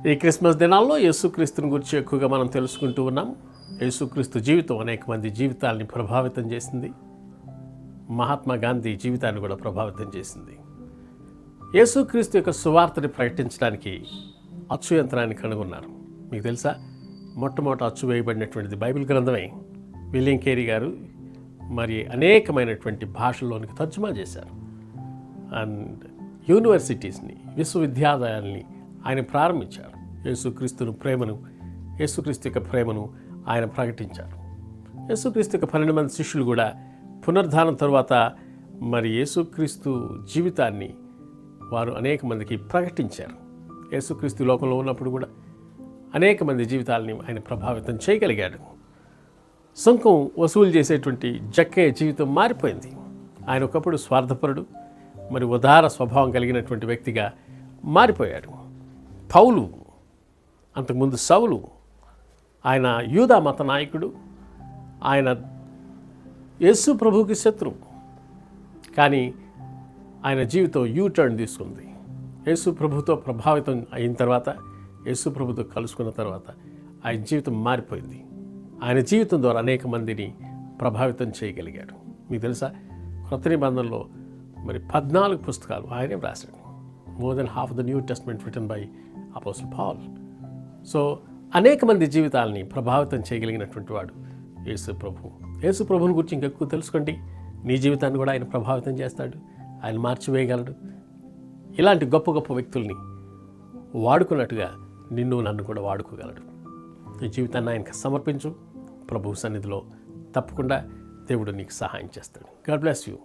ఈ క్రిస్మస్ దినాల్లో యేసుక్రీస్తుని గురించి ఎక్కువగా మనం తెలుసుకుంటూ ఉన్నాం. యేసుక్రీస్తు జీవితం అనేక మంది జీవితాలని ప్రభావితం చేసింది. మహాత్మా గాంధీ జీవితాన్ని కూడా ప్రభావితం చేసింది. యేసుక్రీస్తు యొక్క సువార్తని ప్రకటించడానికి అచ్చు యంత్రాన్ని కనుగొన్నారు. మీకు తెలుసా, మొట్టమొదట అచ్చు వేయబడినటువంటిది బైబిల్ గ్రంథమే. విలియం కేరీ గారు మరి అనేకమైనటువంటి భాషల్లోనికి తర్జుమా చేశారు. అండ్ యూనివర్సిటీస్ని, విశ్వవిద్యాలయాల్ని ఆయన ప్రారంభించారు. యేసుక్రీస్తు యొక్క ప్రేమను ఆయన ప్రకటించారు. యేసుక్రీస్తు యొక్క 12 మంది శిష్యులు కూడా పునరుద్ధానం తర్వాత మరి యేసుక్రీస్తు జీవితాన్ని వారు అనేక మందికి ప్రకటించారు. యేసుక్రీస్తు లోకంలో ఉన్నప్పుడు కూడా అనేక మంది జీవితాలని ఆయన ప్రభావితం చేయగలిగాడు. సుంకం వసూలు చేసేటువంటి జక్కయ్య జీవితం మారిపోయింది. ఆయన ఒకప్పుడు స్వార్థపరుడు, మరి ఉదార స్వభావం కలిగినటువంటి వ్యక్తిగా మారిపోయాడు. పౌలు, అంతకుముందు సౌలు, ఆయన యూదా మత నాయకుడు, ఆయన యేసు ప్రభువుకి శత్రువు. కానీ ఆయన జీవితం యూటర్న్ తీసుకుంది. యేసు ప్రభుతో ప్రభావితం అయిన తర్వాత, యేసు ప్రభుతో కలుసుకున్న తర్వాత ఆయన జీవితం మారిపోయింది. ఆయన జీవితం ద్వారా అనేక మందిని ప్రభావితం చేయగలిగాడు. మీకు తెలుసా, క్రొత్త నిబంధనలో మరి 14 పుస్తకాలు ఆయనే రాశాడు. More than half the New Testament written by apostle Paul. So అనేక మంది జీవితాలని ప్రభావితం చేయగలిగినటువంటి వాడు యేసు ప్రభు. యేసు ప్రభుని గురించి ఇంకెక్కువ తెలుసుకోండి. నీ జీవితాన్ని కూడా ఆయన ప్రభావితం చేస్తాడు, ఆయన మార్చివేయగలడు. ఇలాంటి గొప్ప గొప్ప వ్యక్తుల్ని వాడుకున్నట్టుగా నిన్ను నన్ను కూడా వాడుకోగలడు. నీ జీవితాన్ని ఆయనకు సమర్పించు. ప్రభు సన్నిధిలో తప్పకుండా దేవుడు నీకు సహాయం చేస్తాడు. God bless you.